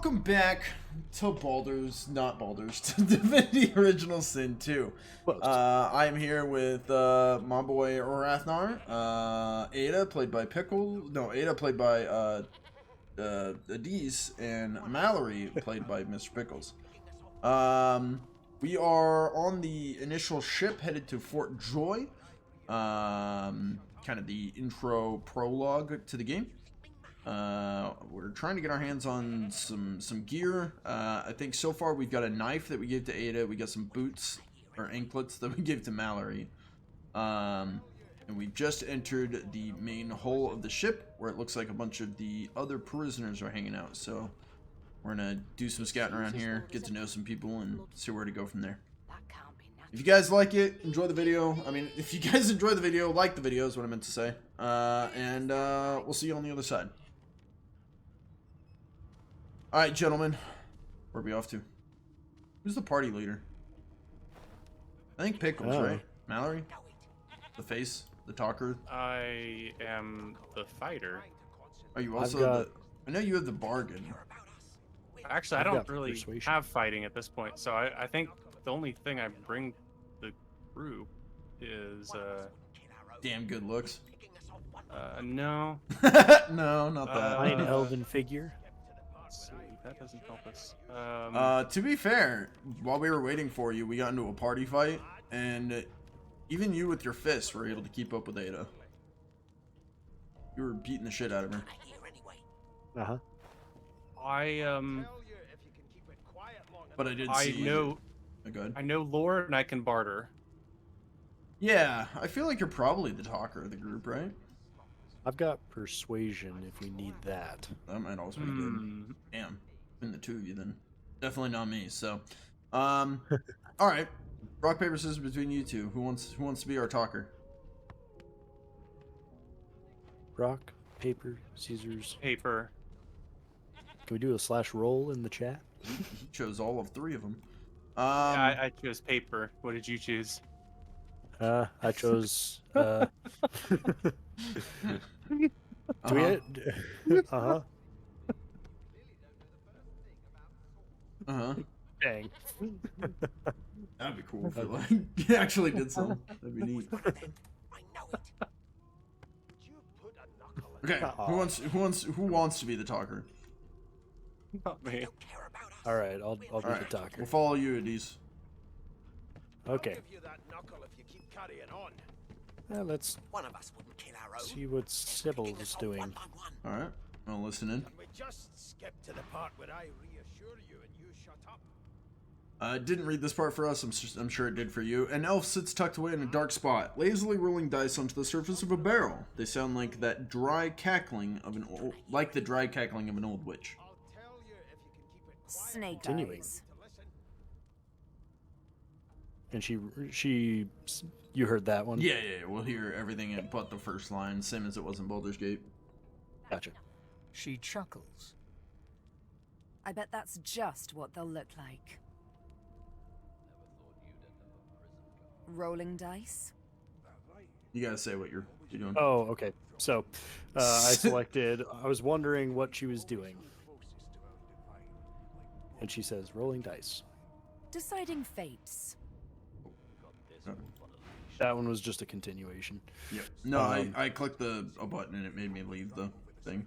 welcome back to to Divinity Original Sin 2. I am here with my boy Rathnar, Ada played by Ada played by Adaece, and Mallory played by Mr. Pickles. We are on the initial ship headed to Fort Joy. Kind of the intro prologue to the game. We're trying to get our hands on some gear. I think so far we've got a knife that we gave to Ada. We got some boots or anklets that we gave to Mallory. And we just entered the main hull of the ship where it looks like a bunch of the other prisoners are hanging out. So we're gonna do some scouting around here, get to know some people, and see where to go from there. If you guys like it, enjoy the video. If you guys enjoy the video, like the video is what I meant to say. And we'll see you on the other side. Alright, gentlemen. Where are we off to? Who's the party leader? I think Pickles, right? Mallory? The face? The talker? I am the fighter. Are you also I know you have the bargain. Actually, I don't really have fighting at this point, so I think the only thing I bring the group is damn good looks. No. No, not that. Fine elven figure. Let's see, that doesn't help us. To be fair, while we were waiting for you, we got into a party fight, and even you with your fists were able to keep up with Ada. You were beating the shit out of her. Uh-huh. But I did see know. Oh, good. I know lore and I can barter. Yeah, I feel like you're probably the talker of the group, right? I've got persuasion if we need that. That might also be good. Damn. Between the two of you then. Definitely not me, so. Alright. Rock, paper, scissors between you two. Who wants to be our talker? Rock, paper, scissors. Paper. Can we do a /roll in the chat? He chose all of three of them. Yeah, I chose paper. What did you choose? I chose Uh-huh. Uh-huh. Uh-huh. Dang. That'd be cool if it like he actually did something. That'd be neat. Okay, who wants to be the talker? Not me. All right, I'll be the talker. We'll follow you, Adaece. Okay. Let's see what Sybil is doing. All right, I'll listen in. We just skip to the part where I reassure you and you shut up. Didn't read this part for us. I'm sure it did for you. An elf sits tucked away in a dark spot, lazily rolling dice onto the surface of a barrel. They sound like the dry cackling of an old witch. I'll tell you if you can keep it quiet. Snake Continuing. eyes. And you heard that one? Yeah. We'll hear everything but the first line, same as it was in Baldur's Gate. Gotcha. She chuckles. I bet that's just what they'll look like. Rolling dice? You gotta say what you're doing. Oh, okay. So, I was wondering what she was doing. And she says, rolling dice. Deciding fates. That one was just a continuation. Yep. No, I clicked a button and it made me leave the thing.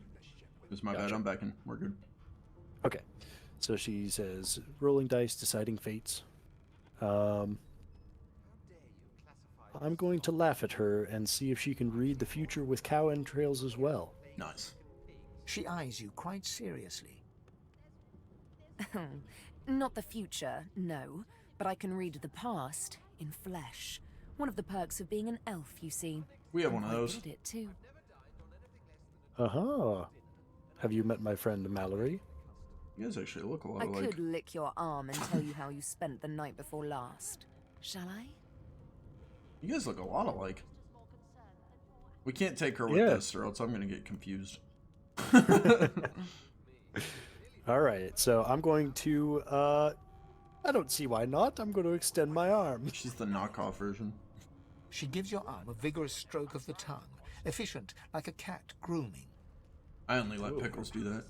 It was my bad. I'm back in. We're good. Okay. So she says, rolling dice, deciding fates. I'm going to laugh at her and see if she can read the future with cow entrails as well. Nice. She eyes you quite seriously. Not the future, no. But I can read the past in flesh. One of the perks of being an elf, you see. We have one of I those. did it too. Uh-huh. Have you met my friend Mallory? You guys actually look a lot I alike. could lick your arm and tell you how you spent the night before last. Shall I? You guys look a lot alike. We can't take her with this, or else I'm gonna get confused. All right, so I'm going to, I don't see why not. I'm going to extend my arm. She's the knockoff version. She gives your arm a vigorous stroke of the tongue, efficient like a cat grooming. I only let Pickles do that.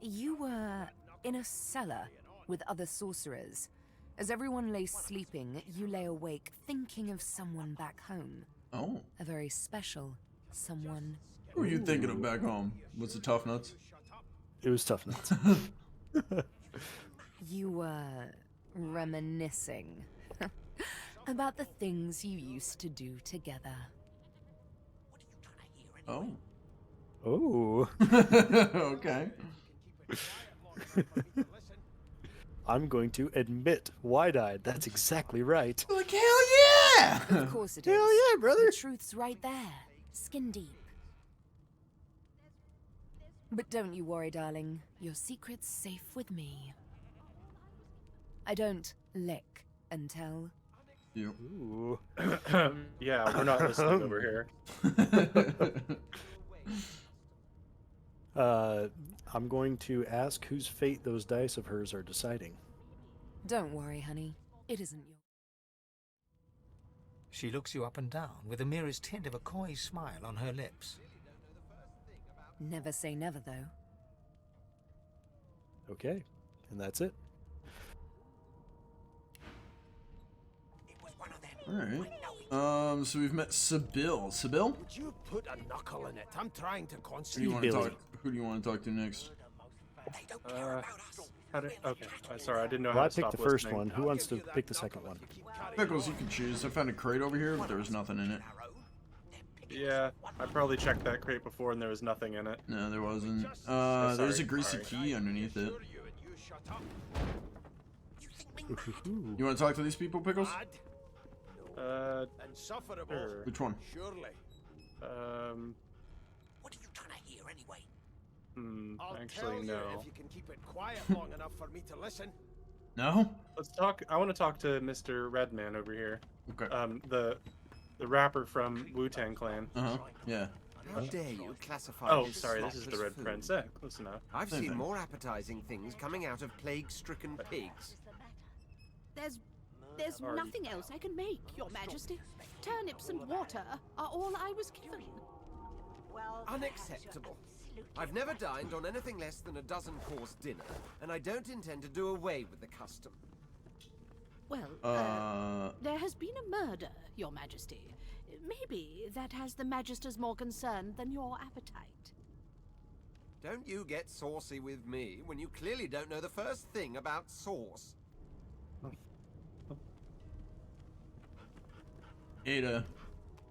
You were in a cellar with other sorcerers. As everyone lay sleeping, you lay awake thinking of someone back home. Oh. A very special someone. Who are you thinking of back home? What's the tough nuts? It was tough nuts. You were reminiscing about the things you used to do together. Oh. Oh. Okay. I'm going to admit wide-eyed. That's exactly right. Like, hell yeah! Of course it is. Hell yeah, brother. The truth's right there, skin deep. But don't you worry, darling. Your secret's safe with me. I don't lick and tell. You. Ooh. Yeah, we're not listening over here. I'm going to ask whose fate those dice of hers are deciding. Don't worry, honey. It isn't yours. She looks you up and down with the merest hint of a coy smile on her lips. Never say never, though. Okay, and that's it. Alright. So we've met Sybil. Sybil? Would you put a knuckle in it? I'm trying to Who do concentrate. you want to talk? Who do you want to talk to next? Okay. Sorry, I didn't know Well, how I to picked stop the first listening. one. Who wants to pick the second one? Pickles, you can choose. I found a crate over here, but there was nothing in it. Yeah, I probably checked that crate before and there was nothing in it. No, there wasn't. sorry, There's a greasy sorry. key underneath it. You want to talk to these people, Pickles? Uh, Insufferable. sure. Which one? Surely. What are you trying to hear anyway? I'll Actually, tell no. you if you can keep it quiet long enough for me to listen. No? Let's talk. I want to talk to Mr. Redman over here. Okay. The rapper from Wu-Tang Clan. Uh-huh. Yeah. How dare you classify Oh, this sorry, slop this is as the Red food? Prince. Eh, close enough. I've Same seen thing. more appetizing things coming out of plague-stricken pigs. There's nothing else I can make, Your Majesty. Turnips and water are all I was given. Unacceptable. I've never dined on anything less than a dozen-course dinner, and I don't intend to do away with the custom. Well, there has been a murder, Your Majesty. Maybe that has the Magisters more concerned than your appetite. Don't you get saucy with me when you clearly don't know the first thing about sauce. Ada,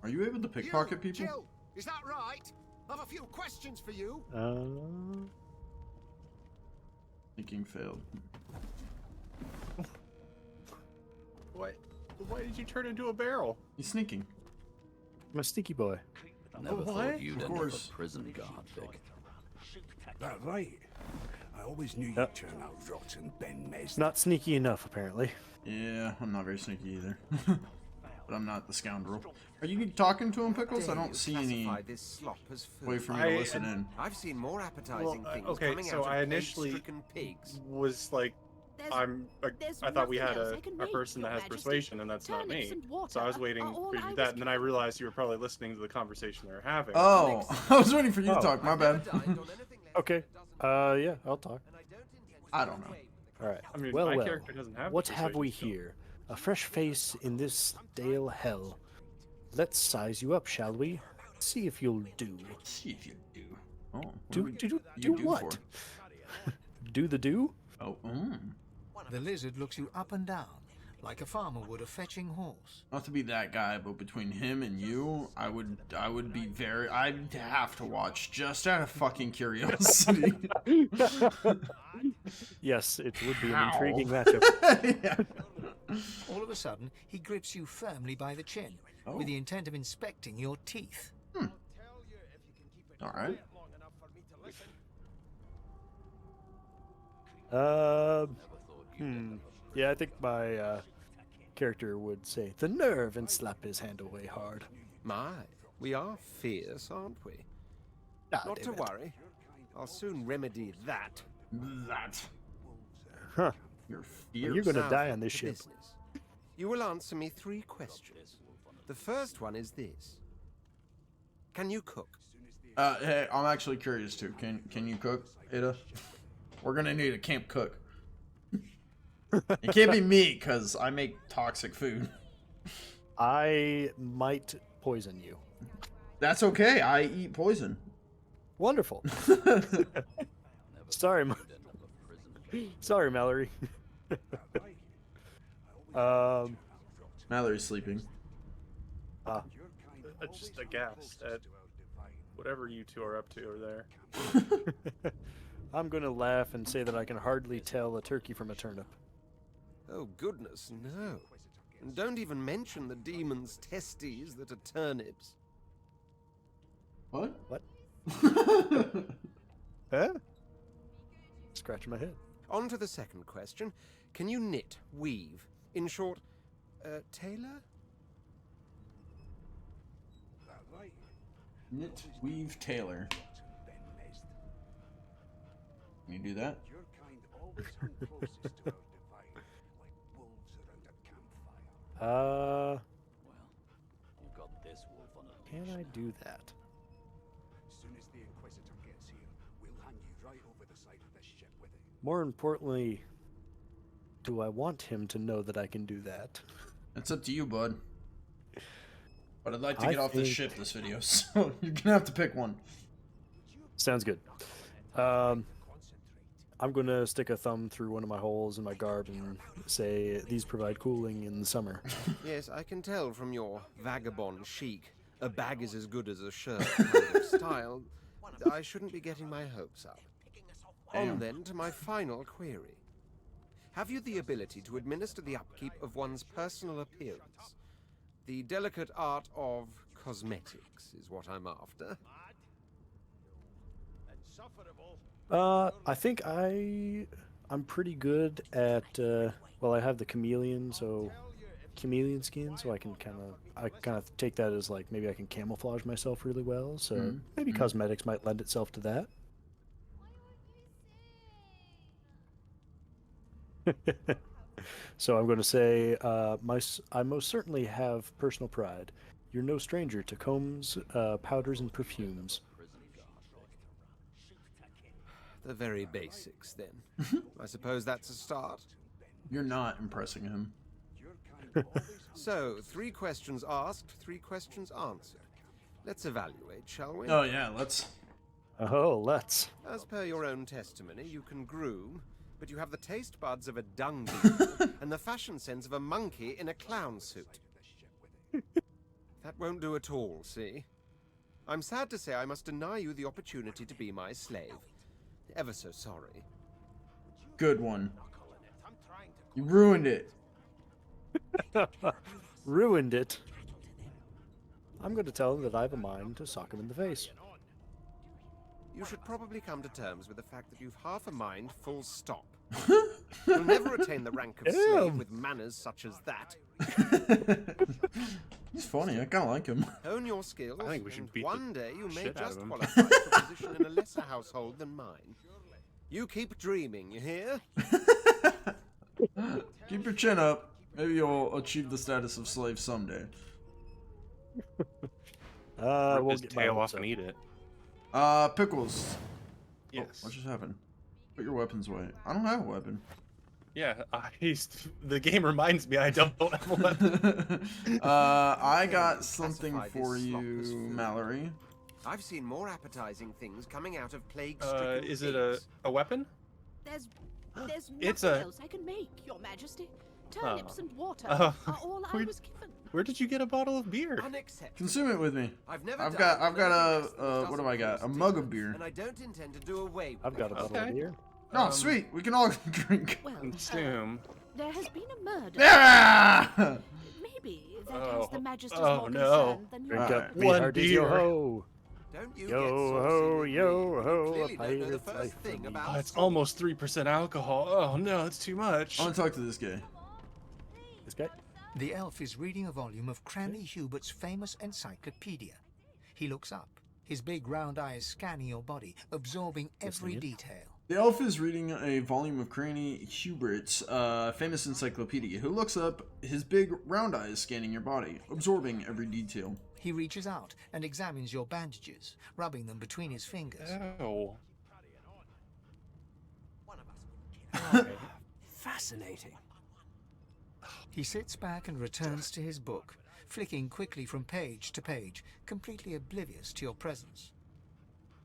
are you able to pickpocket people? Jill, is that right? I've a few questions for you. Thinking failed. Why did you turn into a barrel? He's sneaking. I'm a sneaky boy. Never What? thought you'd Of end up course. a prison guard, Vic. That right. I always knew you'd turn out rotten, Ben Mes. Not sneaky enough, apparently. Yeah, I'm not very sneaky either. But I'm not the scoundrel. Are you talking to him, Pickles? I Dare don't you see any classify this slop as food? way for me to listen in. I've seen more appetizing things okay, coming so out I of initially plague-stricken pigs. was like, There's I thought we nothing had else a I can person make, that Your has Majesty. persuasion, and that's not Turnips me. and water So I was waiting are all for you to I do that, was and then I realized you were probably listening to the conversation they were having. Oh, I was waiting for you to Oh. talk. My I've never bad. dined on anything less Okay. than a dozen Yeah, I'll talk. and I don't intend to I do don't know. away with the All right. I mean, well, my well. character doesn't have What have we persuasion, so- here? A fresh face in this stale hell. Let's size you up, shall we? See if you'll do. See if you do. Oh, what Do we- do you do what? for? Do the do? Oh, The lizard looks you up and down, like a farmer would a fetching horse. not to be that guy, but between him and you, I'd have to watch just out of fucking curiosity. Yes, it would be an Ow. intriguing matchup. Yeah. All of a sudden, he grips you firmly by the chin, Oh. with the intent of inspecting your teeth. All right. Yeah, I think my character would say the nerve and slap his hand away hard. My, we are fierce, aren't we? Ah, Not to damn it. worry. I'll soon remedy that. That. Huh. You're Well, fierce. you're gonna Now die then, on this to ship. business. You will answer me 3 questions. The first one is this. Can you cook? Hey, I'm actually curious too. Can you cook, Ada? We're gonna need a camp cook. It can't be me, because I make toxic food. I might poison you. That's okay. I eat poison. Wonderful. Sorry, sorry, Mallory. Mallory's sleeping. I'm just aghast at whatever you two are up to over there. I'm gonna laugh and say that I can hardly tell a turkey from a turnip. Oh, goodness, no. And don't even mention the demon's testes that are turnips. What? What? Huh? Scratching my head. On to the second question. Can you knit, weave? In short, tailor? Knit, weave, tailor. Can you do that? Can I do that? As soon as the Inquisitor gets here, we'll hang you right over the side of this ship with it. More importantly, do I want him to know that I can do that? It's up to you, bud. But I'd like to get off this ship this video, so you're gonna have to pick one. Sounds good. I'm gonna stick a thumb through one of my holes in my garb and say these provide cooling in the summer. Yes, I can tell from your vagabond chic, a bag is as good as a shirt kind of style. I shouldn't be getting my hopes up. On then to my final query. Have you the ability to administer the upkeep of one's personal appearance? The delicate art of cosmetics is what I'm after. I think I'm pretty good at well, I have the chameleon skin, so I kind of take that as like maybe I can camouflage myself really well. So maybe cosmetics might lend itself to that. So I'm going to say I most certainly have personal pride. You're no stranger to combs, powders, and perfumes. The very basics, then. I suppose that's a start. You're not impressing him. So, 3 questions asked, 3 questions answered. Let's evaluate, shall we? Oh yeah, let's. Oh, let's. As per your own testimony, you can groom, but you have the taste buds of a dung beetle and the fashion sense of a monkey in a clown suit. That won't do at all, see? I'm sad to say I must deny you the opportunity to be my slave. Ever so sorry. Good one. You ruined it. Ruined it. I'm going to tell him that I have a mind to sock him in the face. You should probably come to terms with the fact that you've half a mind, full stop. You'll never attain the rank of slave with manners such as that. He's funny. I kind of like him. Hone your skills, I think we should beat one day you may shit out just of him. qualify for a position in a lesser household than mine. You keep dreaming, you hear? Keep your chin up. Maybe you'll achieve the status of slave someday. Rip We'll his get my tail hopes off and up. eat it. Pickles. Yes. Oh, what just happened? Put your weapons away. I don't have a weapon. Yeah, the game reminds me I don't have a weapon. I got something Pacify for this slopless you, food. Mallory. I've seen more appetizing things coming out of plague-stricken Is it pigs. a weapon? There's It's nothing a- else I can make, Your Majesty. Turnips and water Oh. are all I was given. Where did you get a bottle of beer? Unacceptable. Consume it with me. I've never I've dined got on anything less than what have I got? dozen A mug course of beer. and I don't intend to do away with I've got a it. bottle of Okay. beer. Oh, sweet. We can all drink. Well, Consume. there has been a murder. Ah! Maybe that has the Majesty's oh, more no. concern than your Drink Alright. up, me One hearties, yo beer. ho. Don't you Yo get saucy ho, with me. yo You ho, clearly a don't know the pirate's first life for thing me. about Oh, it's salt. almost 3% alcohol. Oh no, it's too much. I want to talk to this guy. This guy? The elf is reading a volume of Cranley Hubert's famous encyclopedia. He looks up, his big round eyes scanning your body, absorbing every detail. The elf is reading a volume of Cranny Hubert's famous encyclopedia, who looks up, his big round eyes scanning your body, absorbing every detail. He reaches out and examines your bandages, rubbing them between his fingers. Oh. Fascinating. He sits back and returns to his book, flicking quickly from page to page, completely oblivious to your presence.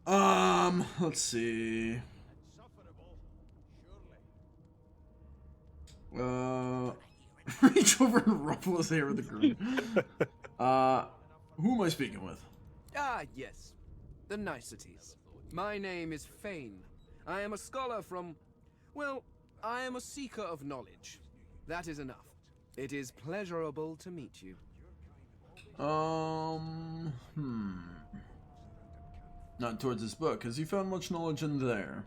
Let's see. Reach over and ruffle his hair with a grin. Who am I speaking with? Ah, yes. The niceties. My name is Fane. I am a scholar from... Well, I am a seeker of knowledge. That is enough. It is pleasurable to meet you. Not towards this book. Has he found much knowledge in there?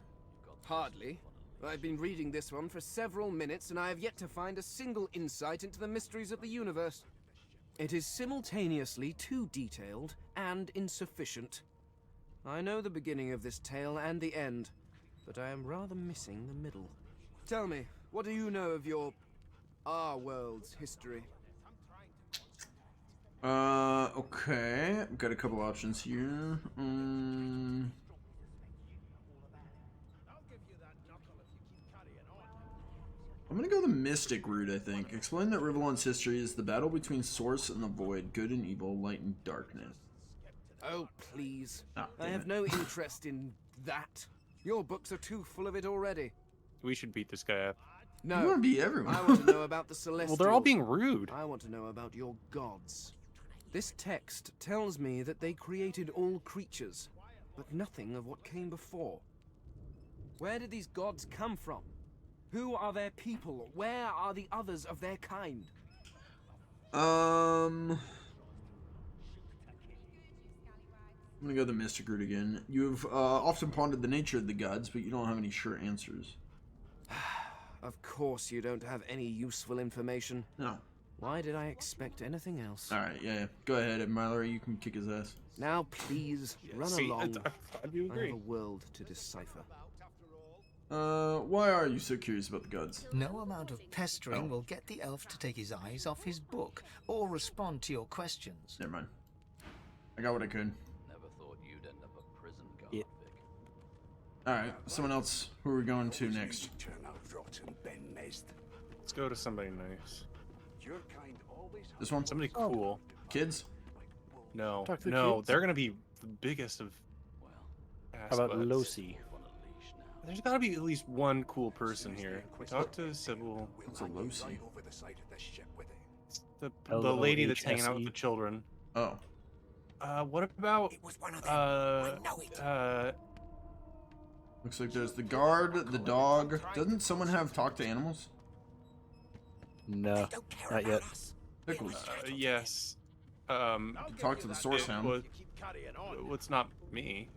Hardly. I've been reading this one for several minutes, and I have yet to find a single insight into the mysteries of the universe. It is simultaneously too detailed and insufficient. I know the beginning of this tale and the end, but I am rather missing the middle. Tell me, what do you know of our world's history? Okay. I've got a couple options here. I'm gonna go the mystic route, I think. Explain that Rivellon's history is the battle between Source and the Void, good and evil, light and darkness. Oh, please. Ah, I have no interest in that. Your books are too full of it already. We should beat this guy up. No. You want to be everyone. I want to know about the Celestials. Well, they're all being rude. I want to know about your gods. This text tells me that they created all creatures, but nothing of what came before. Where did these gods come from? Who are their people? Where are the others of their kind? I'm gonna go the mystic route again. You've often pondered the nature of the gods, but you don't have any sure answers. Of course you don't have any useful information. No. Why did I expect anything else? Alright, yeah. Go ahead, Mallory. You can kick his ass. Now, please, run along. I do I agree. have a world to decipher. Why are you so curious about the gods? No amount of pestering will get the elf to take his eyes off his book or respond to your questions. Never mind. I got what I could. Never thought you'd end up a prison guard, Yeah. Vic. Alright, someone else. Who are we going to next? Let's go to somebody nice. This one? Somebody cool. Kids? No. Talk to the No, kids. they're gonna be the biggest of How about ass butts. Losi? There's gotta be at least one cool person here. Talk to Sybil. What's a Losi? The lady that's hanging out with the LOHSE. children. Oh. What about Looks like there's the guard, the dog. Doesn't someone have talk to animals? No, not yet. Pickles. yes. Talk to the source hound. Well, it's not me.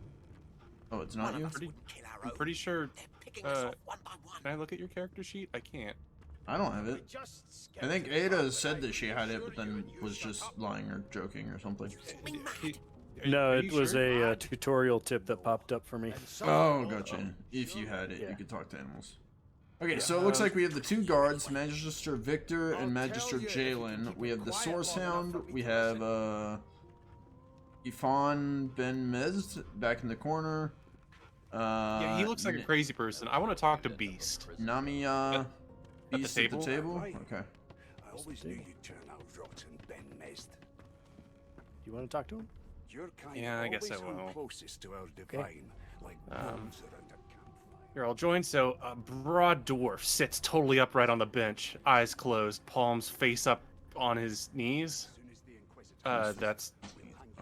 Oh, it's not you? I'm pretty sure. Can I look at your character sheet? I can't. I don't have it. I think Ada said that she had it, but then was just lying or joking or something. No, Are it you was sure? a tutorial tip that popped up for me. Oh, gotcha. If you had it, you could talk to animals. Okay, so it looks like we have the two guards, Magister Victor and Magister Jalen. We have the Source Hound. We have Ifan Ben Mezd back in the corner. Yeah, he looks like a crazy person. I want to talk to Beast. Namiya Beast at the table? table? Okay. I always knew you'd turn out rotten, Ben Mezd. You want to talk to him? Your kind Yeah, I guess I always hung will. closest to our divine, like wolves around a campfire. Here, I'll join. So, a broad dwarf sits totally upright on the bench, eyes closed, palms face up on his knees. That's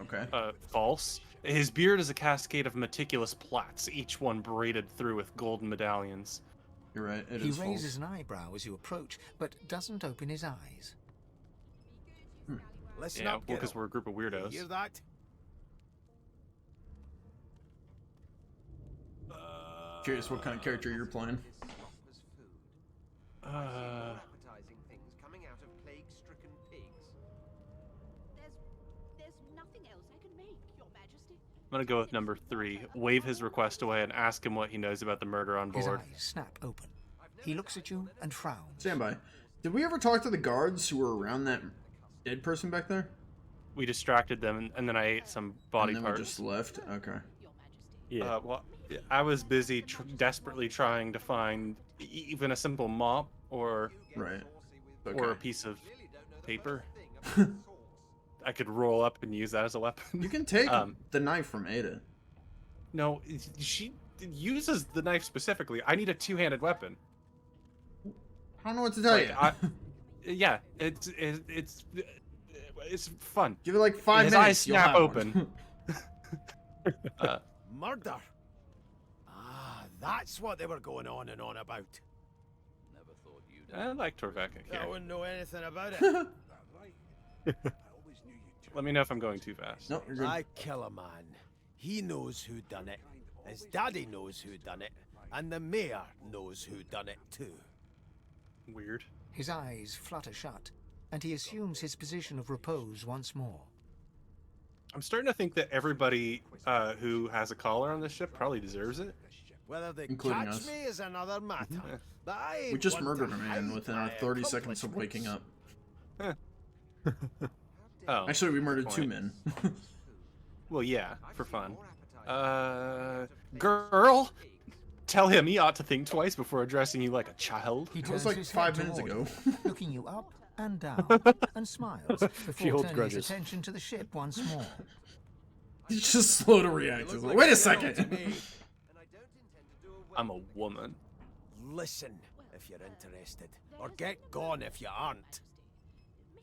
Okay. false. His beard is a cascade of meticulous plaits, each one braided through with golden medallions. You're right. It He is raises false. an eyebrow as you approach, but doesn't open his eyes. Listen Yeah, up, because kiddo. we're a group of weirdos. Hear that? Curious what kind of character you're playing. Appetizing things coming out of plague-stricken pigs. There's nothing else I can make, Your Majesty. I'm gonna go with number 3. Wave his request away and ask him what he knows about the murder on His board. eyes snap open. He looks at you and frowns. Stand by. Did we ever talk to the guards who were around that dead person back there? we distracted them, and then I ate some body and then parts. we just left. Okay. Yeah. Well, I was busy desperately trying to find even a simple mop or Right. Okay. or a piece of paper. I could roll up and use that as a weapon. You can take the knife from Ada. No, she uses the knife specifically. I need a two-handed weapon. I don't know what to tell you. Yeah, it's fun. Give it like 5 His minutes. eyes snap open. Murder? Ah, that's what they were going on and on about. Never thought you'd. I like Torveka here. I wouldn't know anything about it. Let me know if I'm going too fast. No, you're good. I kill a man. He knows who done it. His daddy knows who done it. And the mayor knows who done it too. Weird. His eyes flutter shut, and he assumes his position of repose once more. I'm starting to think that everybody who has a collar on this ship probably deserves it. Whether they Including catch us. me is another matter. But I ain't We just one murdered to a man hide within our my 30 seconds of waking up. Oh. Actually, we murdered 2 men. Well, yeah, for fun. Girl, tell him he ought to think twice before addressing you like a child. He That was turns like his 5 head minutes toward ago. you, looking you up and down, and smiles before She holds turning grudges. his attention to the ship once more. He's just slow to react. He's like, wait a second. I'm a woman. Listen if you're interested, or get gone if you aren't.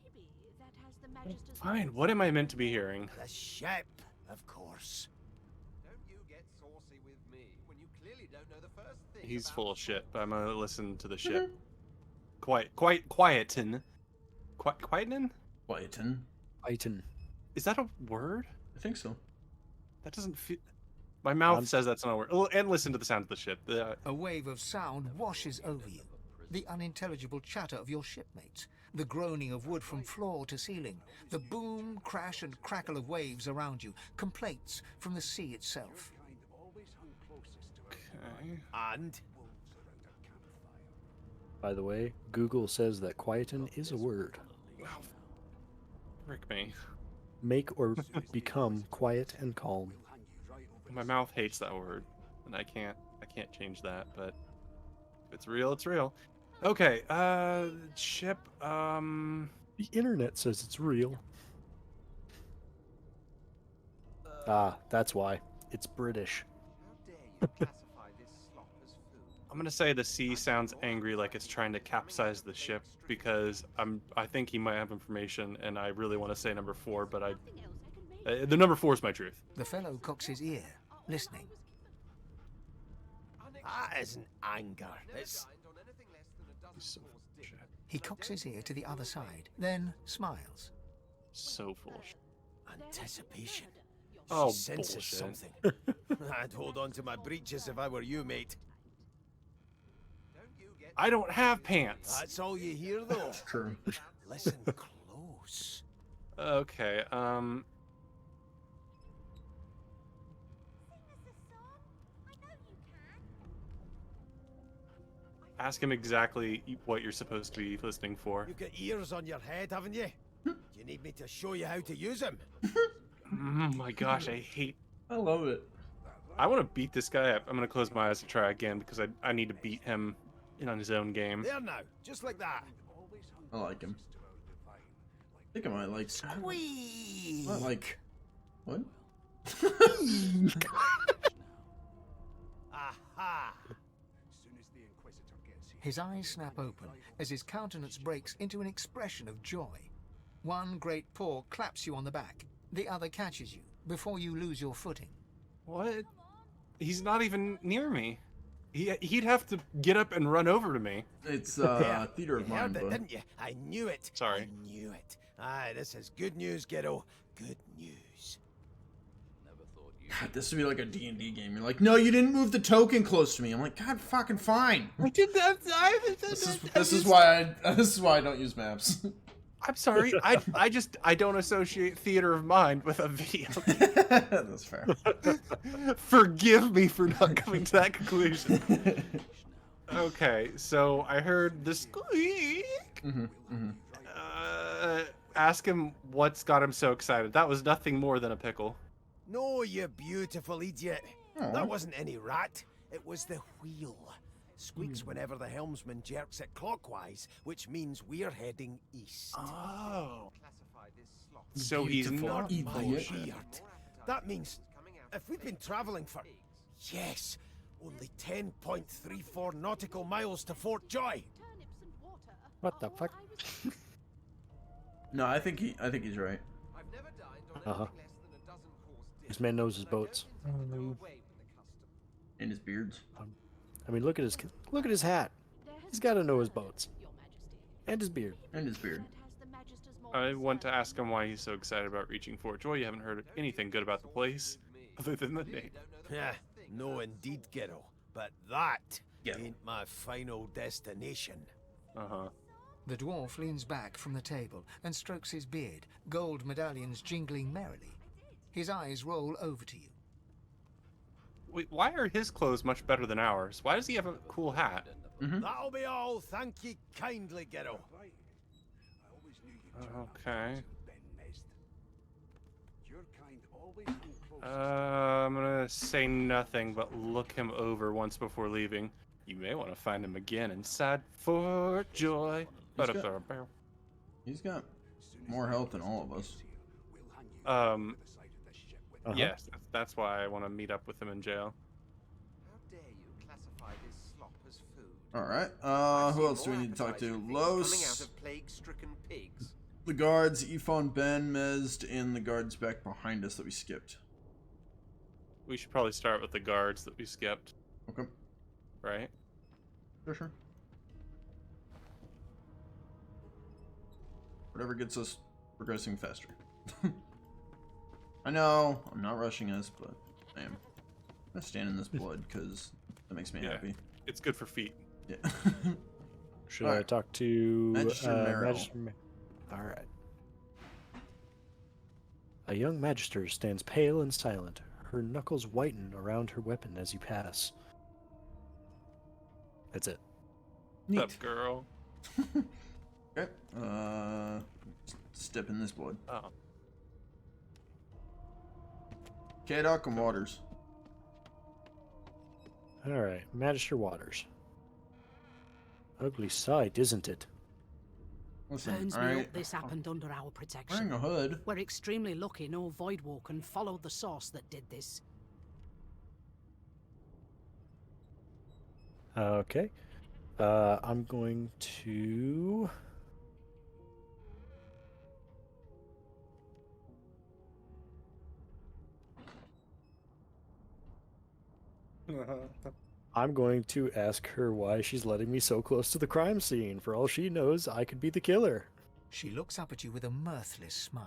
Maybe that has the Magister's Fine, what am I meant to be hearing? The ship, of course. He's full of shit, but I'm gonna listen to the ship. Quietin. Quietin? Quietin. Iton. Is that a word? I think so. That doesn't feel... My mouth says that's not a word. Oh, and listen to the sound of the ship. A wave of sound washes over you. The unintelligible chatter of your shipmates, the groaning of wood from floor to ceiling, the boom, crash, and crackle of waves around you, complaints from the sea itself. Okay. And By the way, Google says that quietin is a word. Wow. Frick me. Make or become quiet and calm. My mouth hates that word, and I can't change that, but if it's real, it's real. Okay, ship, The internet says it's real. That's why. It's British. I'm gonna say the sea sounds angry, like it's trying to capsize the ship, because I think he might have information, and I really want to say number 4, but the number 4 is my truth. The fellow cocks his ear, listening. that isn't anger. It's So full of shit. He cocks his ear to the other side, then smiles. So full of shit. anticipation. She Oh, senses bullshit. something. I'd hold on to my breeches if I were you, mate. I don't have pants. That's all you hear, though. True. Listen close. Okay, ask him exactly what you're supposed to be listening for. You've got ears on your head, haven't you? You need me to show you how to use them? Oh my gosh, I hate... I love it. I want to beat this guy up. I'm going to close my eyes and try again, because I need to beat him in on his own game. There now, just like that. I like him. I think I might like... Squeeze! I like... What? Aha! His eyes snap open as his countenance breaks into an expression of joy. One great paw claps you on the back. The other catches you before you lose your footing. What? He's not even near me. He'd have to get up and run over to me. It's There, theater of you mind, heard it, bud. didn't you? I knew it. Sorry. I knew it. Aye, this is good news, kiddo. Good news. Never thought you. God, this would be like a D&D game. You're like, no, you didn't move the token close to me. I'm like, God, fucking fine. I did that. This is why I don't use maps. I'm sorry. I don't associate theater of mind with a video game. That's fair. Forgive me for not coming to that conclusion. Okay, so I heard the squeak. ask him what's got him so excited. That was nothing more than a pickle. No, you beautiful idiot. Aw. That wasn't any rat. It was the wheel. Squeaks whenever the helmsman jerks it clockwise, which means we're heading east. Oh. So he's Beautiful not idiot. bullshit. That means if we've been travelling for, yes, only 10.34 nautical miles to Fort Joy. What the fuck? No, I think he's right. Uh-huh. This man knows his boats. And his beards. I mean, look at his hat. He's got to know his boats. And his beard. And his beard. I want to ask him why he's so excited about reaching Fort Joy. You haven't heard anything good about the place, other than the name. Yeah, no indeed, Gero. But that Yeah. ain't my final destination. Uh-huh. The dwarf leans back from the table and strokes his beard, gold medallions jingling merrily. His eyes roll over to you. Wait, why are his clothes much better than ours? Why does he have a cool hat? That'll be all. Thank you kindly, Gero. Okay. I'm gonna say nothing, but look him over once before leaving. You may want to find him again inside Fort Joy. He's got more health than all of us. Yes, that's why I want to meet up with him in jail. How dare you classify this slop as food? Alright, who else do we need to talk to? Coming out Los, of plague-stricken pigs. the guards, Ifon, Ben, Mezd, and the guards back behind us that we skipped. We should probably start with the guards that we skipped, Okay, right? sure. Whatever gets us progressing faster. I know, I'm not rushing us, but I am. I'm gonna stand in this blood because that makes me happy. It's good for feet. Yeah. Should All I right. talk to Magister Merrill. All right. A young magister stands pale and silent. Her knuckles whiten around her weapon as you pass. That's it. Neat. What's up, girl? Okay. Step in this blood. Oh. Kadok and Waters. All right, Magister Waters. Ugly sight, isn't it? Listen, Turns me alright. up this happened under our Wearing protection. a hood. We're extremely lucky no Voidwalken followed the source that did this. Okay. I'm going to... I'm going to ask her why she's letting me so close to the crime scene. For all she knows, I could be the killer. She looks up at you with a mirthless smile.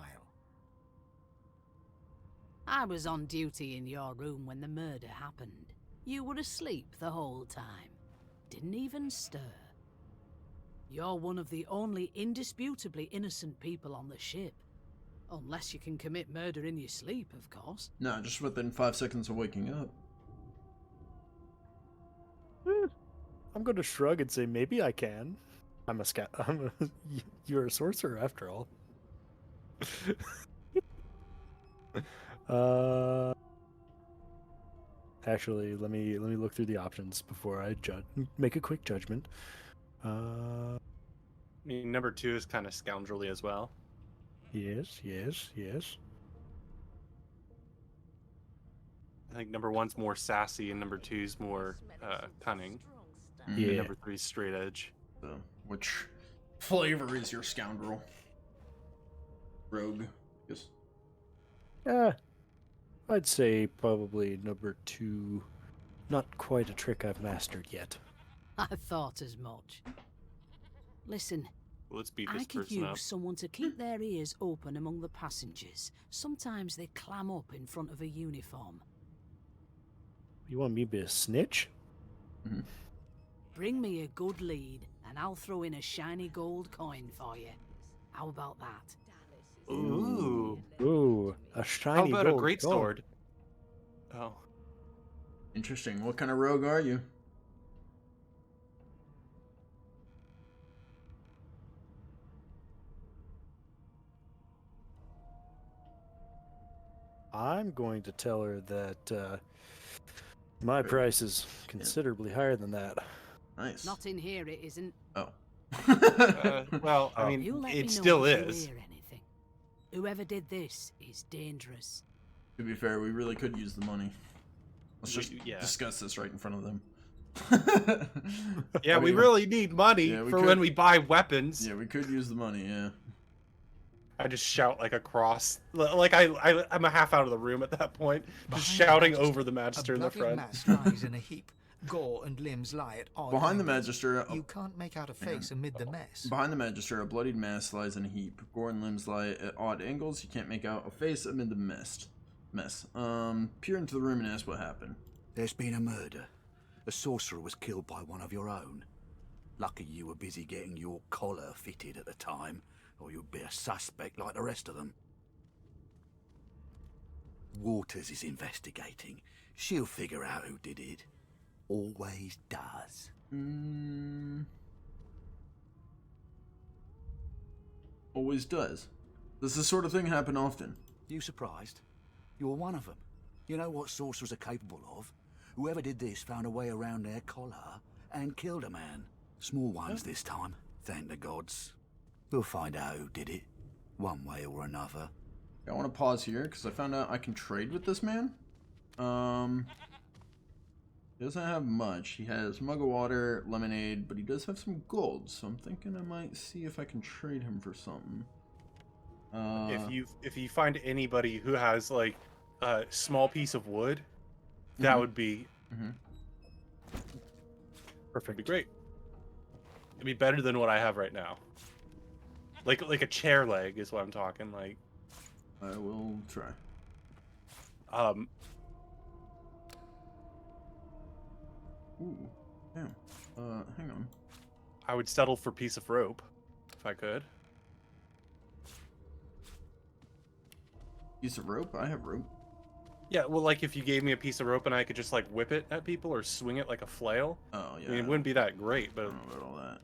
I was on duty in your room when the murder happened. You were asleep the whole time. Didn't even stir. You're one of the only indisputably innocent people on the ship. Unless you can commit murder in your sleep, of course. No, just within 5 seconds of waking up. I'm going to shrug and say maybe I can. You're a sorcerer after all. Actually, let me look through the options before I make a quick judgment. I mean, number 2 is kind of scoundrelly as well. Yes. I think number 1's more sassy and number 2's more cunning. Yeah. And number 3's straight edge. So, which flavor is your scoundrel? Rogue. Yes. I'd say probably number 2. Not quite a trick I've mastered yet. I thought as much. Listen, Well, let's beat I this could person up. use someone to keep their ears open among the passengers. Sometimes they clam up in front of a uniform. You want me to be a snitch? Bring me a good lead, and I'll throw in a shiny gold coin for you. How about that? Ooh. Ooh, a shiny How about a gold great coin. sword? Oh. Interesting. What kind of rogue are you? I'm going to tell her that my price is considerably higher than that. Nice. Not in here, it isn't. Oh. Well, I mean, You let me it know still if you is. hear anything. Whoever did this is dangerous. To be fair, we really could use the money. Let's just Yeah. discuss this right in front of them. Yeah, I we mean, really need money yeah, we for could- when we buy weapons. Yeah, we could use the money, yeah. I just shout like across, like I'm a half out of the room at that point, just Behind the shouting Magister, over the Magister a in the bloody front. mass lies in a heap. Gore and limbs lie at odd Behind the angles. Magister, You can't make out a hang on. face amid the mess. Behind the Magister, a bloodied mass lies in a heap. Gore and limbs lie at odd angles. You can't make out a face amid the mess. Peer into the room and ask what happened. There's been a murder. A sorcerer was killed by one of your own. Lucky you were busy getting your collar fitted at the time, or you'd be a suspect like the rest of them. Waters is investigating. She'll figure out who did it. Always does. Always does. Does this sort of thing happen often? You surprised? You're one of them. You know what sorcerers are capable of? Whoever did this found a way around their collar and killed a man. Small ones this time, thank the gods. We'll find out who did it, one way or another. I want to pause here because I found out I can trade with this man. He doesn't have much. He has mug of water, lemonade, but he does have some gold. So I'm thinking I might see if I can trade him for something. If you find anybody who has like a small piece of wood, that would be Perfect. be great. It'd be better than what I have right now. Like a chair leg is what I'm talking. Like, I will try. Ooh, damn. Hang on. I would settle for piece of rope if I could. Piece of rope? I have rope. Yeah, well, like if you gave me a piece of rope and I could just like whip it at people or swing it like a flail. Oh yeah. I mean, it wouldn't be that great, but I don't know about all that.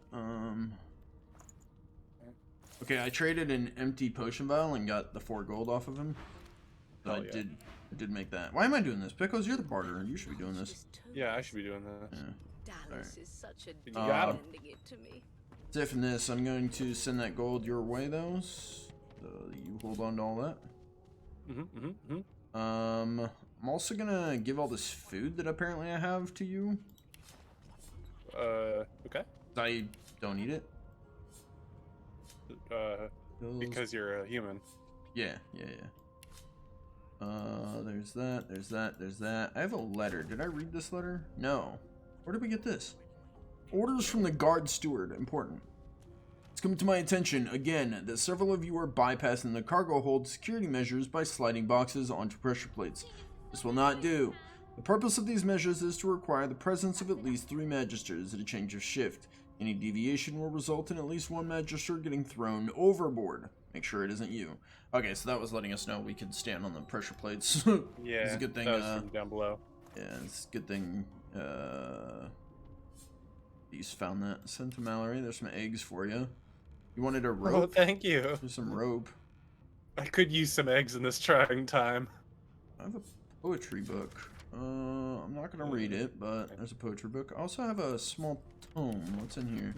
Okay, I traded an empty potion vial and got the 4 gold off of him. So I did make that. Why am I doing this? Pickles, you're the barter. You should be doing this. yeah, I should be doing that. Yeah. Dallas is such a You got him. lending it to me. That's it from this. I'm going to send that gold your way, though. So you hold on to all that. I'm also gonna give all this food that apparently I have to you. Okay. I don't eat it. Because you're a human. Yeah. There's that. I have a letter. Did I read this letter? No. Where did we get this? Orders from the guard steward. Important. It's come to my attention again that several of you are bypassing the cargo hold security measures by sliding boxes onto pressure plates. This will not do. The purpose of these measures is to require the presence of at least 3 magisters at a change of shift. Any deviation will result in at least 1 magister getting thrown overboard. Make sure it isn't you. Okay, so that was letting us know we could stand on the pressure plates. Yeah, it's a good thing. that was from down below. Yeah, it's a good thing. These found that. Sent to Mallory. There's some eggs for you. You wanted a rope? Oh, thank you. There's some rope. I could use some eggs in this trying time. I have a poetry book. I'm not gonna read it, but there's a poetry book. I also have a small tome. What's in here?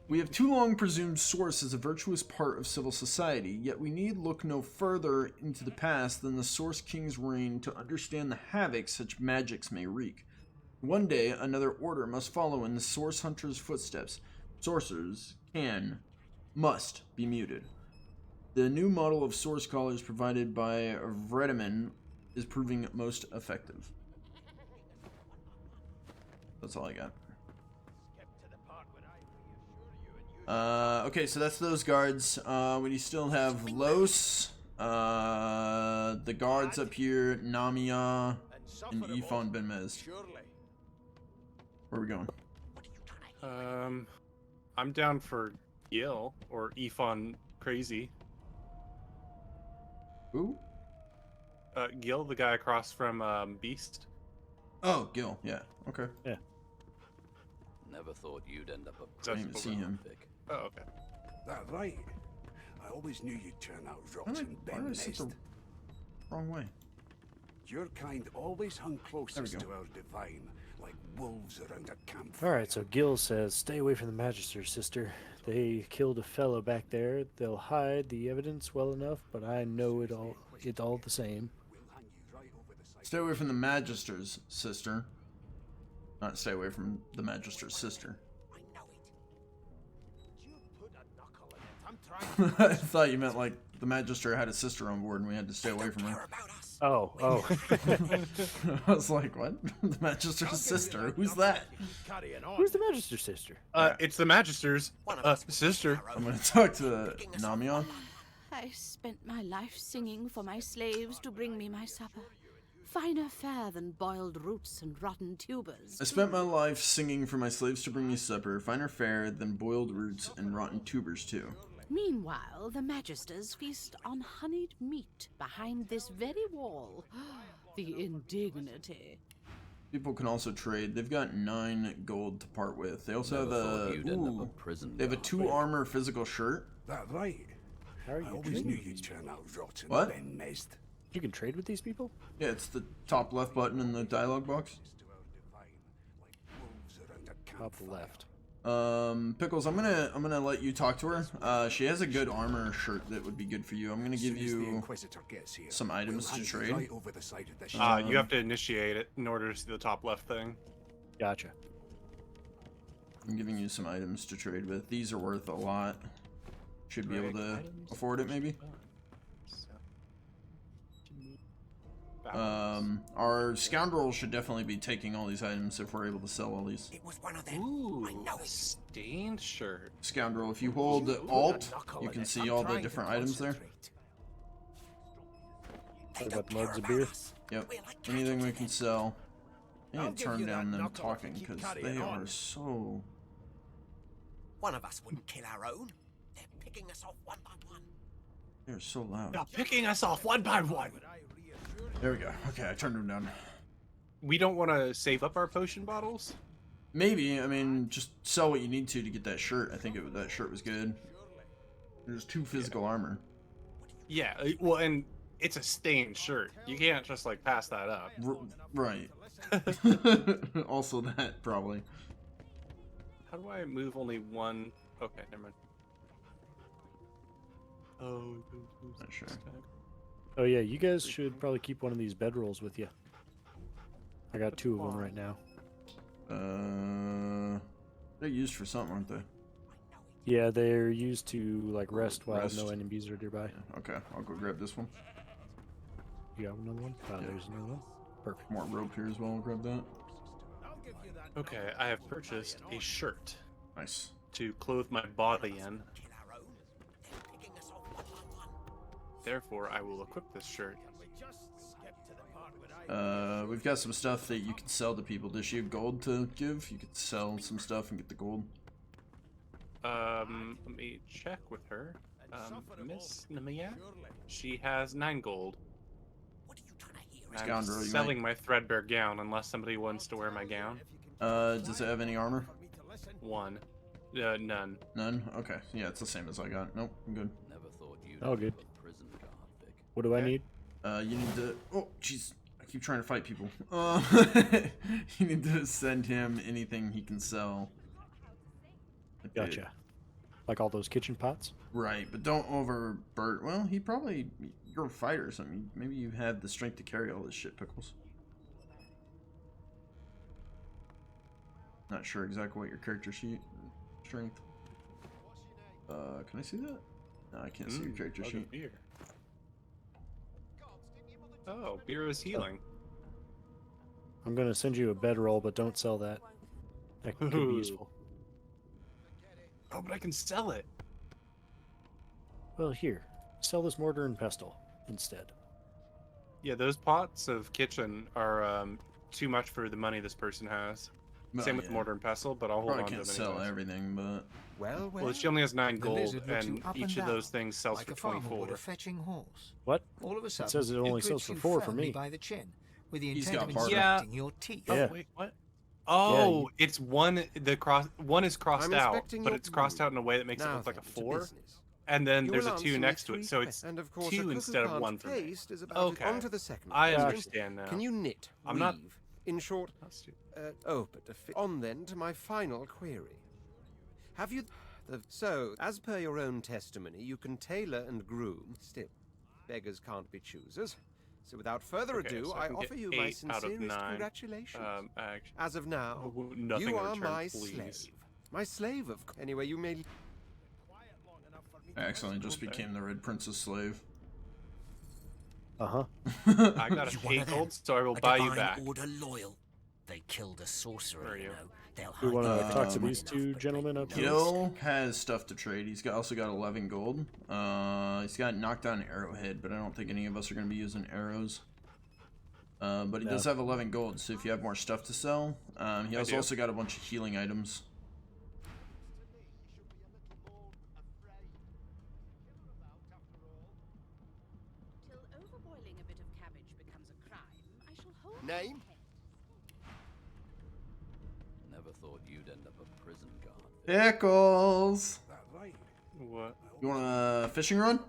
We have too long presumed source as a virtuous part of civil society, yet we need look no further into the past than the Source King's reign to understand the havoc such magics may wreak. One day, another order must follow in the Source Hunter's footsteps. Sorcerers must be muted. The new model of source collars provided by Vredeman is proving most effective. That's all I got. Okay, so that's those guards. We still have Los, the guards up here, Namia, and Ifan Benmez. Where are we going? I'm down for Gil or Ifan Crazy. Who? Gil, the guy across from Beast. Oh, Gil. Yeah. Okay. Yeah. Never thought you'd end up a I didn't even see him. Oh, okay. That right. I always knew you'd turn out Why rotten did I Ben set the Nest. wrong way? Your kind always hung closest go. to our divine, like wolves around a campfire. All right, so Gil says, stay away from the Magister, sister. They killed a fellow back there. They'll hide the evidence well enough, but I know it all the same. Stay away from the Magister's sister. Not stay away from the Magister's sister. I thought you meant like the Magister had a sister on board and we had to stay away from her. Oh. I was like, what? The Magister's sister? Who's that? Who's the Magister's sister? It's the Magister's sister. I'm gonna talk to Namion. I spent my life singing for my slaves to bring me my supper. Finer fare than boiled roots and rotten tubers. I spent my life singing for my slaves to bring me supper, finer fare than boiled roots and rotten tubers too. Meanwhile, the Magisters feast on honeyed meat behind this very wall. The indignity. People can also trade. They've got 9 gold to part with. They also have they have a 2 armor physical shirt. That right. How are you I always trading knew with you'd these turn out rotten, What? Ben Mezd. You can trade with these people? Yeah, it's the top left button in the dialogue box. Top left. Pickles, I'm gonna let you talk to her. She has a good armor shirt that would be good for you. I'm gonna give you some items to trade. You have to initiate it in order to see the top left thing. Gotcha. I'm giving you some items to trade with. These are worth a lot. Should be able to afford it, maybe. Our scoundrel should definitely be taking all these items if we're able to sell all these. It was one of them. Ooh, I know it. stained shirt. Scoundrel, if you hold Alt, you can see all the different items there. What about the mugs of beer? Yep. Anything we can sell. I need to turn down them talking because they are so... One of us wouldn't kill our own. They're picking us off one by one. They're so loud. They're picking us off one by one. There we go. Okay, I turned them down. We don't want to save up our potion bottles? Maybe. I mean, just sell what you need to get that shirt. I think that shirt was good. There's 2 physical armor. Yeah, well, and it's a stained shirt. You can't just, like, pass that up. Right. Also that, probably. How do I move only one? Okay, never mind. Oh, Not sure. Oh yeah, you guys should probably keep one of these bedrolls with you. I got 2 of them right now. They're used for something, aren't they? Yeah, they're used to like rest while no enemies are nearby. Yeah, okay, I'll go grab this one. You got another one? Oh, Yeah. there's another one. Perfect. More rope here as well. I'll grab that. Okay, I have purchased a shirt Nice. to clothe my body in. Therefore, I will equip this shirt. We've got some stuff that you can sell to people. Does she have gold to give? You could sell some stuff and get the gold. Let me check with her. Miss Namiya? She has 9 gold. I'm Scoundrel, you selling my threadbare gown unless somebody wants to wear my gown. Does it have any armor? 1. None. None? Okay. Yeah, it's the same as I got. Nope, I'm good. Never thought you'd Oh, good. end up a prison guard, Vic. What do I need? You need to... Oh, jeez. I keep trying to fight people. You need to send him anything he can sell. Gotcha. Like all those kitchen pots? Right, but don't overburden... Well, he probably... You're a fighter or something. Maybe you have the strength to carry all this shit, Pickles. Not sure exactly what your character sheet... Strength. Can I see that? No, I can't see your character sheet. Beer. Oh, beer is healing. I'm gonna send you a bedroll, but don't sell that. That could be useful. Oh, but I can sell it. Well, here. Sell this mortar and pestle instead. Yeah, those pots of kitchen are too much for the money this person has. Well, Same with yeah. mortar and pestle, but I'll hold Probably on to can't them sell anyways. everything, but... Well, she only has 9 The gold, lizard looks you and up each and of those down, things sells like for a farmer 24. would a fetching horse. What? All of a sudden, says it only sells grips for you 4 for firmly me. by the chin, with the He's intent got of barter. inspecting your teeth. Yeah. Oh, wait, what? Oh, you- it's one. One is crossed I'm out, inspecting but your it's crossed wound. out in a way that makes it Now look like a then, to 4. business. and then You there's will a 2 answer me next to 3 it, so it's and of course, 2 a cuckoo instead of can't 1 for me. taste is about Okay. On to the second I question. understand now. Can you knit, I'm weave? not- In short, That's stupid. on then to my final query. Have you... So, as per your own testimony, you can tailor and groom. Still, beggars can't be choosers. So without further Okay, ado, so I can offer get you my 8 out of sincerest 9. congratulations. Actually, As of now, nothing you in are return, my please. slave. My slave, of course. Anyway, you may... I accidentally just became the Red Prince's slave. Uh-huh. I got a 8 gold, so I will buy you back. Order loyal. They killed a sorcerer, Where are you? They'll We want to hide talk to them these enough two but gentlemen they up here. Gil has stuff to trade. He's also got 11 gold. He's got knockdown arrowhead, but I don't think any of us are going to be using arrows. But he does have 11 gold, so if you have more stuff to sell, he has also got a bunch of healing items. Till overboiling a bit of cabbage becomes a crime, I shall hold Name? Never thought you'd end up a prison guard. Pickles! What? You want a fishing rod?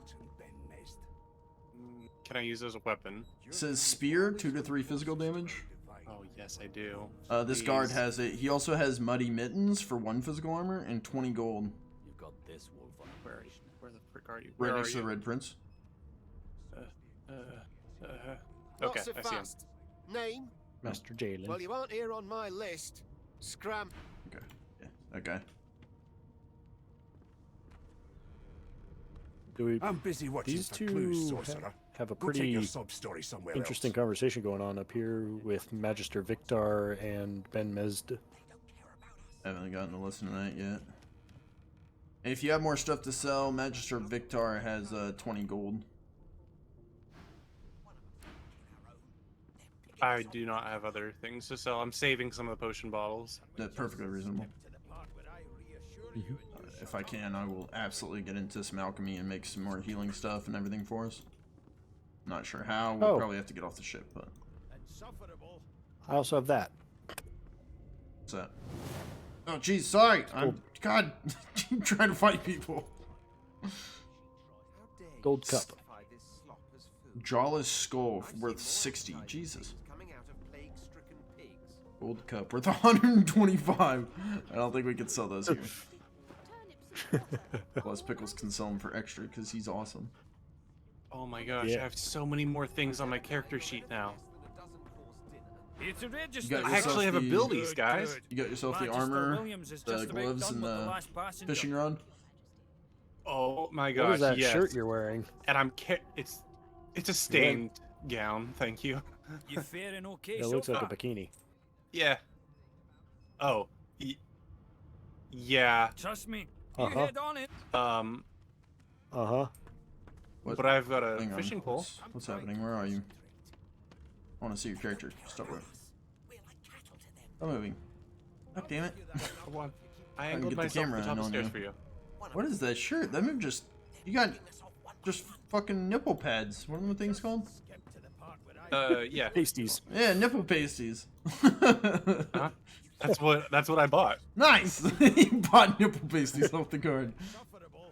Can I use as a weapon? It says spear, 2 to 3 physical damage. Oh, yes, I do. This guard has it. He also has muddy mittens for 1 physical armor and 20 gold. You've got this wolf on Where the frick are you? Right Where next are to the you? Red Prince. Not Okay, so I see him. fast. Name? Master Jalen. Well, you aren't here on my list. Scram. Okay. Yeah, that guy. I'm busy watching These for clues, two sorcerer. have a Go take pretty your sob story somewhere interesting else. conversation going on up here with Magister Victor and Ben Mesd. I haven't gotten to listen to that yet. And if you have more stuff to sell, Magister Victor has 20 gold. I do not have other things to sell. I'm saving some of the potion bottles. That's perfectly reasonable. If I can, I will absolutely get into some alchemy and make some more healing stuff and everything for us. Not sure how. We'll probably have to get off the ship, but... I also have that. What's that? Oh, jeez, sorry. I'm... God, I'm trying to fight people. Gold cup. Jawless skull worth 60. Jesus. Gold cup worth 125. I don't think we can sell those here. Plus, Pickles can sell them for extra because he's awesome. Oh my gosh, Yeah. I have so many more things on my character sheet now. It's a You register. got I actually have yourself the- abilities, guys. You got yourself the Magister armor, Williams is the just about gloves, done and with the the last passenger. fishing rod. Oh my gosh, What is that yes. shirt you're wearing? And it's a stained gown, thank you. You faring okay It so looks like far? a bikini. Yeah. Oh. Yeah. Trust me. Uh-huh. You head on it. Uh-huh. But I've got a Hang on. fishing pole. What's happening? Where are you? I want to see your character. Stop it. I'm moving. God damn it. Come on. I can angled get the myself camera to the top in of on stairs you. for you. What is that shirt? That move just... You got just fucking nipple pads. What are the things called? Yeah. Pasties. Yeah, nipple pasties. Huh? That's what I bought. Nice! You bought nipple pasties off the card.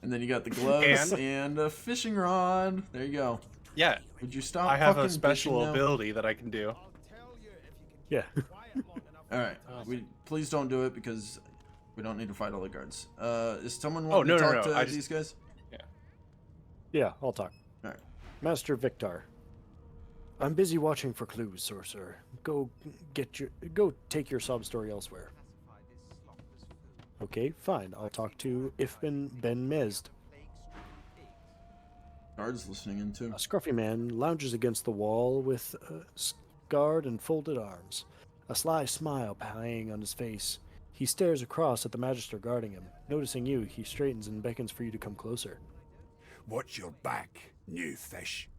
And then you got the gloves and a fishing rod. There you go. Yeah. Would you stop I have a fucking special bitching now? ability that I can do. Yeah. Alright. Please don't do it because we don't need to fight all the guards. Is someone Oh, wanting no, to no, talk no, to I these guys? Yeah, I'll talk. Alright. Master Victor. I'm busy watching for clues, sorcerer. Go take your sob story elsewhere. Okay, fine. I'll talk to Ben Mesd. Guards listening in too. A scruffy man lounges against the wall with scarred and folded arms, a sly smile playing on his face. He stares across at the magister guarding him. Noticing you, he straightens and beckons for you to come closer. Watch your back, new fish.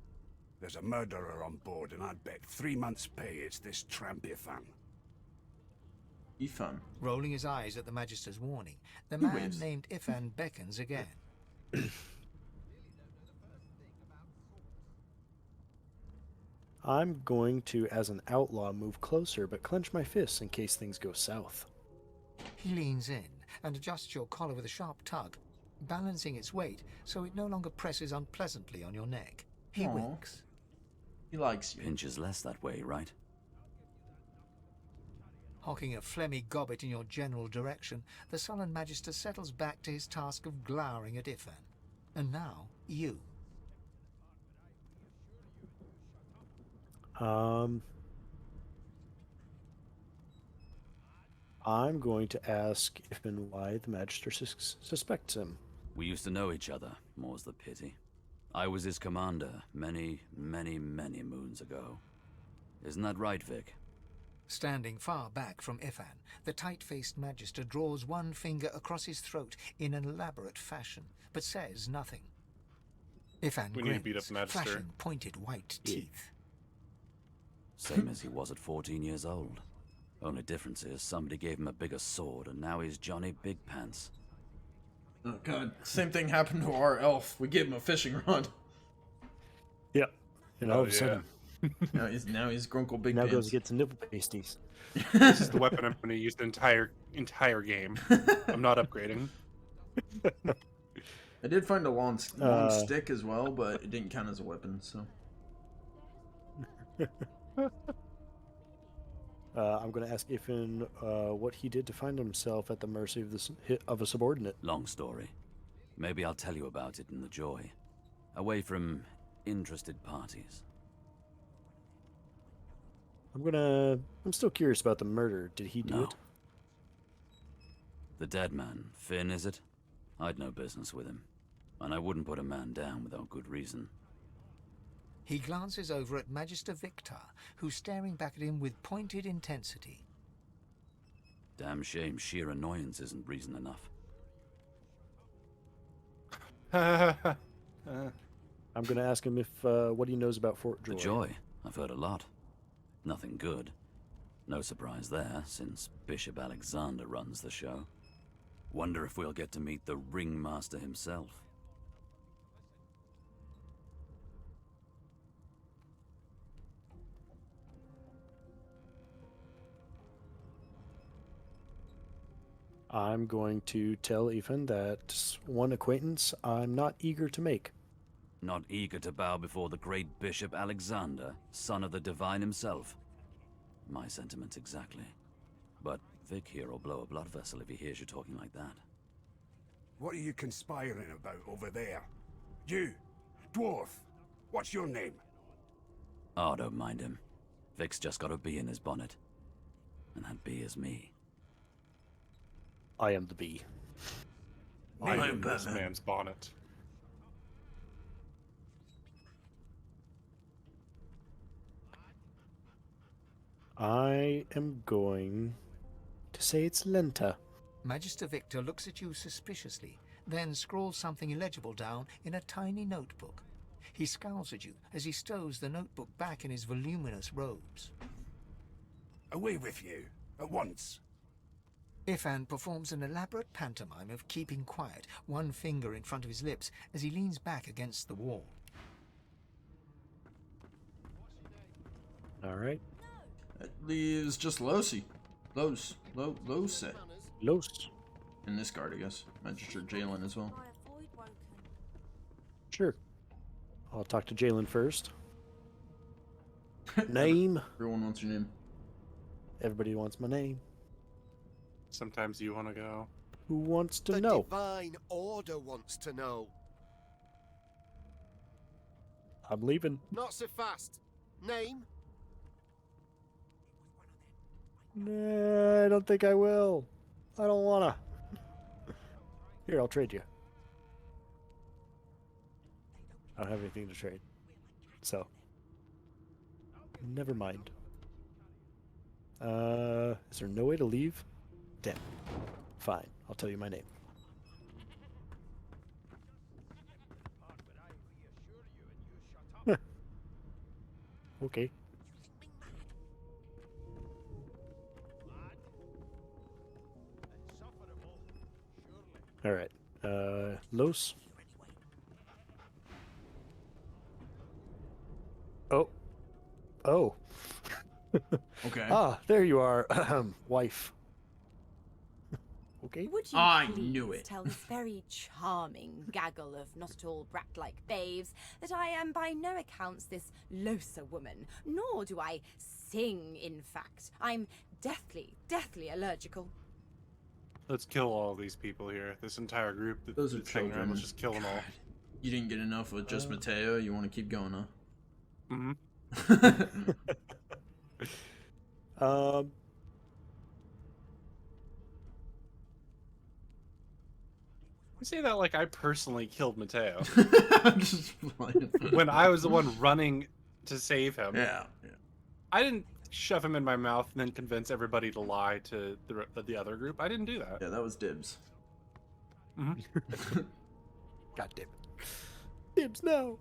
There's a murderer on board, and I'd bet 3 months' pay it's this tramp Ifan. Ifan. Rolling his eyes at the Magister's warning, the He man waves. named Ifan beckons again. I'm going to, as an outlaw, move closer, but clench my fists in case things go south. He leans in and adjusts your collar with a sharp tug. balancing its weight so it no longer presses unpleasantly on your neck. He Aw. winks. He likes you. Pinches less that way, right? Hocking a phlegmy gobbet in your general direction, the sullen Magister settles back to his task of glowering at Ifan. And now, you. I'm going to ask if and why the Magister suspects him. We used to know each other, more's the pity. I was his commander many, many, many moons ago. Isn't that right, Vic? Standing far back from Ifan, the tight-faced Magister draws one finger across his throat in an elaborate fashion, but says nothing. Ifan We need to grins, beat up the Magister. flashing pointed white teeth. Same as he was at 14 years old. Only difference is somebody gave him a bigger sword and now he's Johnny Big Pants. Oh god, same thing happened to our elf. We gave him a fishing rod. Yep. And all of a sudden, now he's Grunkle Big now Pants. goes and gets nipple pasties. This is the weapon I'm going to use the entire game. I'm not upgrading. I did find a long stick as well, but it didn't count as a weapon, so. I'm going to ask Ifan what he did to find himself at the mercy of a subordinate. Long story. Maybe I'll tell you about it in the Joy. Away from interested parties. I'm still curious about the murder. Did he do it? The dead man, Finn, is it? I'd no business with him. And I wouldn't put a man down without good reason. He glances over at Magister Victor, who's staring back at him with pointed intensity. Damn shame sheer annoyance isn't reason enough. I'm going to ask him if what he knows about Fort Joy. The Joy? I've heard a lot. Nothing good. No surprise there, since Bishop Alexander runs the show. Wonder if we'll get to meet the ringmaster himself. I'm going to tell Ifan that one acquaintance I'm not eager to make. Not eager to bow before the great Bishop Alexander, son of the Divine himself. My sentiments exactly. But Vic here will blow a blood vessel if he hears you talking like that. What are you conspiring about over there? You, dwarf, what's your name? Oh, don't mind him. Vic's just got a bee in his bonnet. And that bee is me. I am the bee. I am this man's bonnet. I am going to say it's Lenta. Magister Victor looks at you suspiciously, then scrawls something illegible down in a tiny notebook. He scowls at you as he stows the notebook back in his voluminous robes. Away with you, at once. Ifan performs an elaborate pantomime of keeping quiet, one finger in front of his lips as he leans back against the wall. All right. That leaves just Lose. Lose. And this guard, I guess. Magister Jalen as well. Sure. I'll talk to Jalen first. Name. Everyone wants your name. Everybody wants my name. Sometimes you want to go. Who wants to the know? Divine Order wants to know. I'm leaving. Not so fast. Name? Nah, I don't think I will. I don't wanna. Here, I'll trade you. I don't have anything to trade. So. Never mind. Is there no way to leave? Damn. Fine. I'll tell you my name. Okay. All right. Los. Oh. Oh. Okay. Ah, there you are, wife. Okay. Would you I please knew it. tell this very charming gaggle of not at all brat-like babes that I am by no accounts this Losa woman, nor do I sing, in fact. I'm deathly allergical. Let's kill all these people here. This entire group Those are that's hanging around. children. Let's just kill them all. You didn't get enough with just Mateo. You want to keep going, huh? Mm-hmm. You say that like I personally killed Mateo. I'm just playing. When I was the one running to save him. Yeah. I didn't shove him in my mouth and then convince everybody to lie to the other group. I didn't do that. Yeah, that was dibs. Mm-hmm. God damn it. Dibs, no.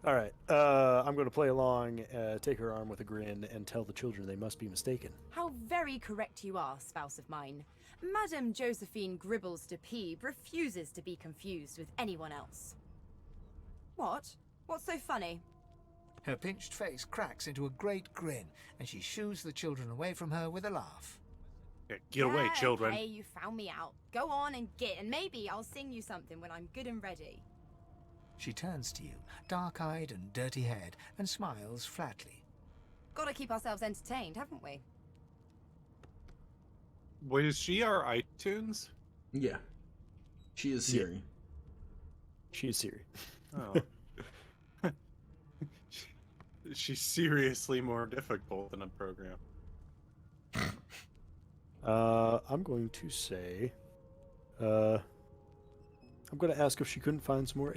All right. I'm going to play along, take her arm with a grin, and tell the children they must be mistaken. How very correct you are, spouse of mine. Madame Josephine Gribbles de Peeb refuses to be confused with anyone else. What? What's so funny? Her pinched face cracks into a great grin, and she shoos the children away from her with a laugh. Yeah, get away, children. Okay, you found me out. Go on and get, and maybe I'll sing you something when I'm good and ready. She turns to you, dark-eyed and dirty-haired, and smiles flatly. Gotta keep ourselves entertained, haven't we? Wait, is she our iTunes? Yeah. She is Siri. Yeah. She is Siri. Oh. She's seriously more difficult than a program. I'm going to say, I'm going to ask if she couldn't find some more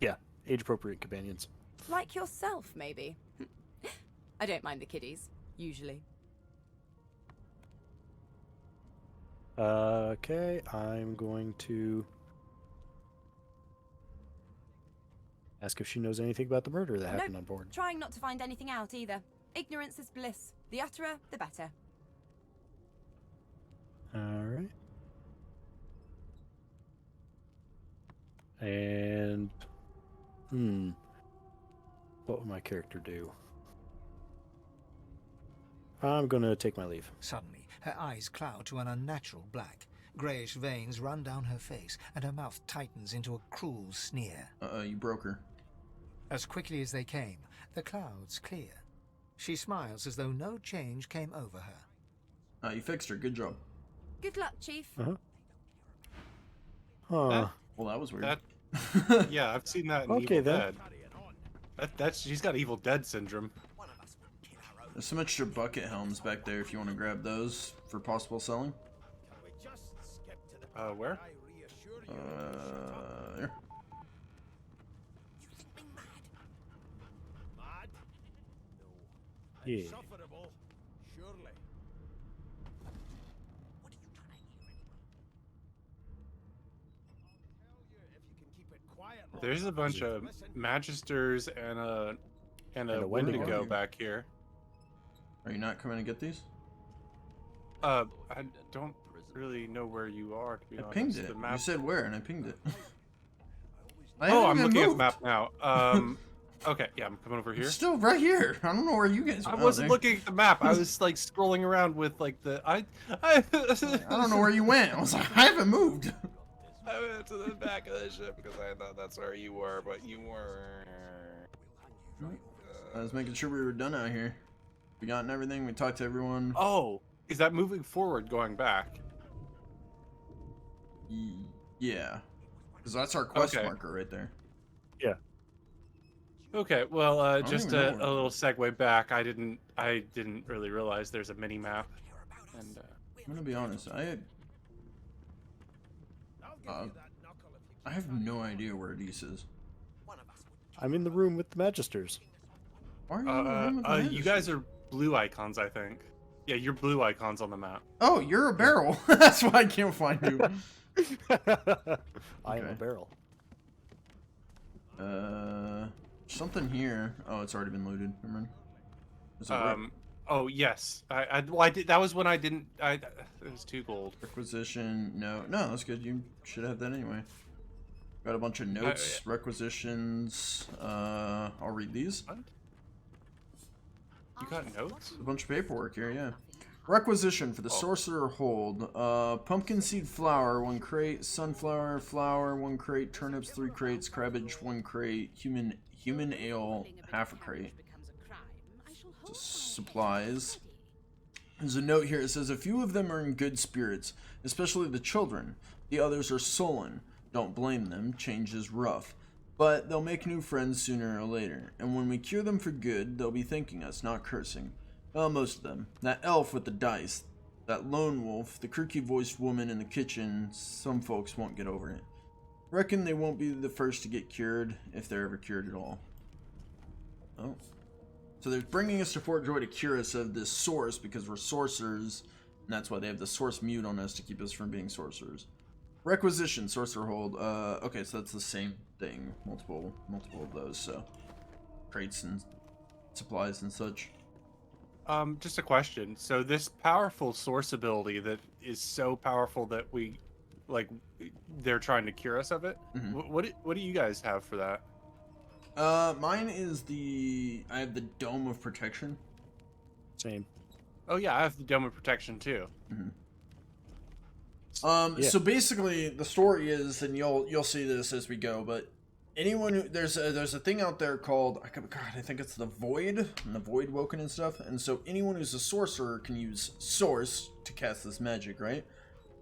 age-appropriate companions. Like yourself, maybe. I don't mind the kiddies, usually. Okay, I'm going to ask if she knows anything about the murder that happened on board. Trying not to find anything out either. Ignorance is bliss. The utterer, the better. Alright. And... what would my character do? I'm gonna take my leave. Suddenly, her eyes cloud to an unnatural black. Greyish veins run down her face, and her mouth tightens into a cruel sneer. You broke her. As quickly as they came, the clouds clear. She smiles as though no change came over her. You fixed her. Good job. Good luck, Chief. Well, that was weird. Yeah, I've seen that in Okay, Evil then. Dead. She's got Evil Dead syndrome. There's some extra bucket helms back there if you want to grab those for possible selling. Where? There. Yeah. There's a bunch of Magisters and a Wendigo back here. Are you not coming to get these? I don't really know where you are, to be honest. I pinged it. The map... You said where, and I pinged it. I'm looking at the map now. Okay, yeah, I'm coming over here. It's still right here. I don't know where you guys went. I wasn't looking at the map. I was like scrolling around with like the I don't know where you went. I was like, I haven't moved. I went to the back of the ship because I thought that's where you were, but you weren't. I was making sure we were done out here. We gotten everything. We talked to everyone. Oh, is that moving forward, going back? Yeah, because that's our quest marker right there. Yeah. Okay, well, just a little segue back. I didn't really realize there's a mini map. And I'm gonna be honest. I have no idea where Adaece is. I'm in the room with the Magisters. Why are you in the room with the Magisters? You guys are blue icons, I think. Yeah, you're blue icons on the map. Oh, you're a barrel. That's why I can't find you. I am a barrel. Something here. Oh, it's already been looted. Remember? Oh yes. I did. That was when I didn't. It was 2 gold. Requisition. No, that's good. You should have that anyway. Got a bunch of notes, requisitions. I'll read these. What? You got notes? A bunch of paperwork here, yeah. Requisition for the sorcerer hold: pumpkin seed flour 1 crate, sunflower flour 1 crate, turnips 3 crates, cabbage 1 crate, human ale half a crate. Supplies. There's a note here. It says a few of them are in good spirits, especially the children. The others are sullen. Don't blame them. Change is rough. But they'll make new friends sooner or later. And when we cure them for good, they'll be thanking us, not cursing. Well, most of them. That elf with the dice, that lone wolf, the creaky-voiced woman in the kitchen, some folks won't get over it. Reckon they won't be the first to get cured, if they're ever cured at all. Oh. So they're bringing us to Fort Joy to cure us of this source because we're sorcerers, and that's why they have the source mute on us to keep us from being sorcerers. Requisition, sorcerer hold. Okay, so that's the same thing. Multiple of those, so. Crates and supplies and such. Just a question. So this powerful source ability that is so powerful that we, like, they're trying to cure us of it. Mm-hmm. What do you guys have for that? Mine is I have the Dome of Protection. Same. Oh yeah, I have the Dome of Protection too. Mm-hmm. Yeah. So basically, the story is, and you'll see this as we go, but anyone who there's a thing out there called I think it's the Void and the Void Woken and stuff, and so anyone who's a sorcerer can use Source to cast this magic, right?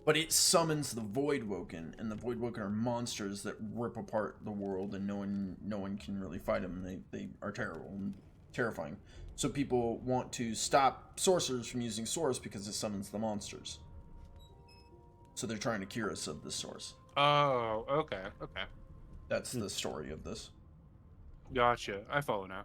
But it summons the Void Woken, and the Void Woken are monsters that rip apart the world, and no one can really fight them. They are terrible and terrifying. So people want to stop sorcerers from using Source because it summons the monsters. So they're trying to cure us of this source. Oh, okay. That's the story of this. Gotcha. I follow now.